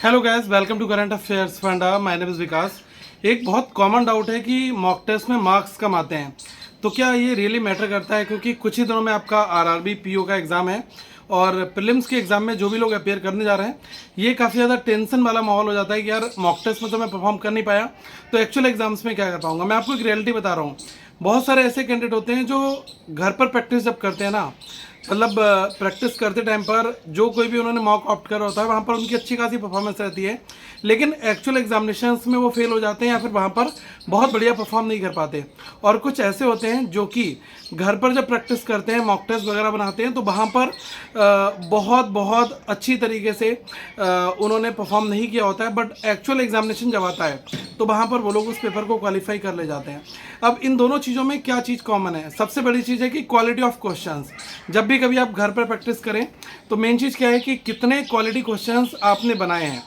Hello guys, welcome to current affairs Funda. My name is Vikas. एक बहुत common doubt है कि मॉक टेस्ट में मार्क्स कम आते हैं, तो क्या ये रियली मैटर करता है? क्योंकि कुछ ही दिनों में आपका आरआरबी पीओ का एग्ज़ाम है और प्रीलिम्स के एग्ज़ाम में जो भी लोग अपेयर करने जा रहे हैं, ये काफ़ी ज़्यादा टेंशन वाला माहौल हो जाता है कि यार मॉक टेस्ट में तो मैं परफॉर्म कर नहीं पाया, तो एक्चुअल एग्जाम्स में क्या कर पाऊंगा। मैं आपको एक रियलिटी बता रहा हूँ। बहुत सारे ऐसे कैंडिडेट होते हैं जो घर पर प्रैक्टिस जब करते हैं ना, मतलब प्रैक्टिस करते टाइम पर जो कोई भी उन्होंने मॉक ऑप्ट करा होता है वहाँ पर उनकी अच्छी खासी परफॉर्मेंस रहती है, लेकिन एक्चुअल एग्जामिनेशंस में वो फेल हो जाते हैं या फिर वहाँ पर बहुत बढ़िया परफॉर्म नहीं कर पाते। और कुछ ऐसे होते हैं जो कि घर पर जब प्रैक्टिस करते हैं, मॉक टेस्ट वगैरह बनाते हैं, तो वहाँ पर बहुत बहुत अच्छी तरीके से उन्होंने परफॉर्म नहीं किया होता है, बट एक्चुअल एग्जामिनेशन जब आता है तो वहाँ पर वो लोग उस पेपर को क्वालिफाई कर ले जाते हैं। अब इन दोनों चीज़ों में क्या चीज़ कॉमन है? सबसे बड़ी चीज़ है कि क्वालिटी ऑफ क्वेश्चंस। जब भी कभी आप घर पर प्रैक्टिस करें तो मेन चीज़ क्या है कि कितने क्वालिटी क्वेश्चंस आपने बनाए हैं।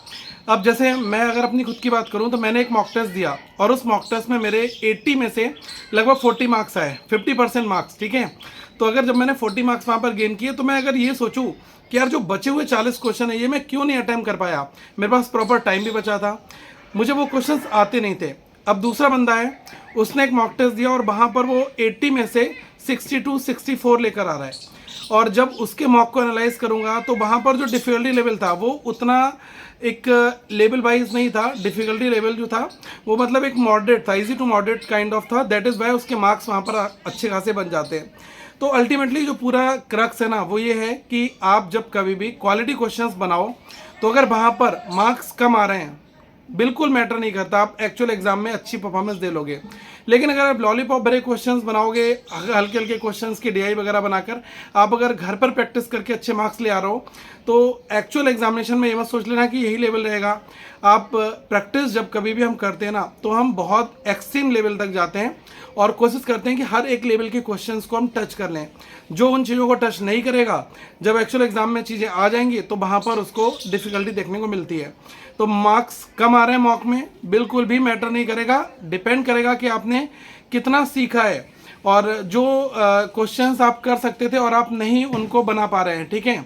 अब जैसे मैं अगर अपनी खुद की बात करूं तो मैंने एक मॉक टेस्ट दिया और उस मॉक टेस्ट में मेरे 80 में से लगभग 40 मार्क्स आए, 50% मार्क्स, ठीक है। तो अगर जब मैंने 40 मार्क्स वहाँ पर गेन किए तो मैं अगर ये सोचूं कि यार जो बचे हुए 40 क्वेश्चन है ये मैं क्यों नहीं अटेम्प्ट कर पाया, मेरे पास प्रॉपर टाइम भी बचा था, मुझे वो क्वेश्चन आते नहीं थे। अब दूसरा बंदा है, उसने एक मॉक टेस्ट दिया और वहाँ पर वो 80 में से 62 64 लेकर आ रहा है, और जब उसके मॉक को एनालाइज करूंगा तो वहाँ पर जो डिफिकल्टी लेवल था वो उतना एक लेवल वाइज नहीं था। डिफिकल्टी लेवल जो था वो मतलब एक मॉडरेट था, easy to moderate kind of था। दैट इज़ वाई उसके मार्क्स वहाँ पर अच्छे खासे बन जाते हैं। तो अल्टीमेटली जो पूरा क्रक्स है ना वो ये है कि आप जब कभी भी क्वालिटी क्वेश्चंस बनाओ तो अगर वहाँ पर मार्क्स कम आ रहे हैं बिल्कुल मैटर नहीं करता, आप एक्चुअल एग्जाम में अच्छी परफॉर्मेंस दे लोगे। लेकिन अगर आप लॉलीपॉप भरे क्वेश्चंस बनाओगे, हल्के हल्के क्वेश्चंस की डीआई वगैरह बनाकर आप अगर घर पर प्रैक्टिस करके अच्छे मार्क्स ले आ रहे हो तो एक्चुअल एग्जामिनेशन में ये मत सोच लेना कि यही लेवल रहेगा। आप प्रैक्टिस जब कभी भी हम करते हैं ना तो हम बहुत एक्सट्रीम लेवल तक जाते हैं और कोशिश करते हैं कि हर एक लेवल के क्वेश्चंस को हम टच कर लें। जो उन चीज़ों को टच नहीं करेगा, जब एक्चुअल एग्जाम में चीज़ें आ जाएंगी तो वहाँ पर उसको डिफिकल्टी देखने को मिलती है। तो मार्क्स कम आ रहे हैं मॉक में, बिल्कुल भी मैटर नहीं करेगा, डिपेंड करेगा कि आपने कितना सीखा है और जो क्वेश्चंस आप कर सकते थे और आप नहीं उनको बना पा रहे हैं, ठीक है,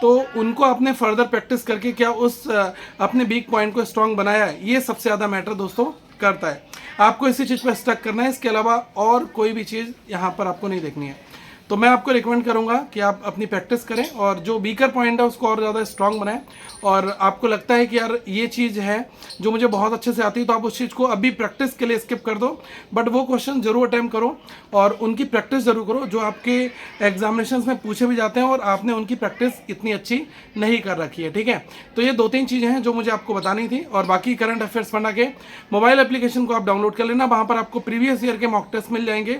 तो उनको आपने फर्दर प्रैक्टिस करके क्या उस अपने वीक पॉइंट को स्ट्रांग बनाया है, ये सबसे ज़्यादा मैटर दोस्तों करता है। आपको इसी चीज़ पर स्टक करना है, इसके अलावा और कोई भी चीज़ यहाँ पर आपको नहीं देखनी है। तो मैं आपको रिकमेंड करूंगा कि आप अपनी प्रैक्टिस करें और जो वीकर पॉइंट है उसको और ज़्यादा स्ट्रांग बनाएं। और आपको लगता है कि यार ये चीज़ है जो मुझे बहुत अच्छे से आती है, तो आप उस चीज़ को अभी प्रैक्टिस के लिए स्किप कर दो, बट वो क्वेश्चन जरूर अटैम्प्ट करो और उनकी प्रैक्टिस जरूर करो जो आपके एग्जामिनेशन में पूछे भी जाते हैं और आपने उनकी प्रैक्टिस इतनी अच्छी नहीं कर रखी है, ठीक है। तो ये 2-3 चीज़ें हैं जो मुझे आपको बतानी थी। और बाकी करंट अफेयर्स फंडा के मोबाइल एप्लीकेशन को आप डाउनलोड कर लेना, वहाँ पर आपको प्रीवियस ईयर के मॉक टेस्ट मिल जाएंगे।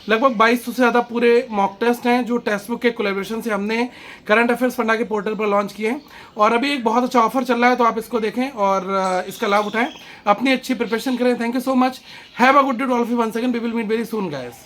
लगभग 2200 से ज़्यादा पूरे मॉक टेस्ट हैं जो टेक्स्ट बुक के कोलैबोरेशन से हमने करंट अफेयर्स फंडा के पोर्टल पर लॉन्च किए हैं। और अभी एक बहुत अच्छा ऑफर चल रहा है, तो आप इसको देखें और इसका लाभ उठाएं, अपनी अच्छी प्रिपरेशन करें। Thank you so much, have a good day to all of you. Once again we will meet very soon guys.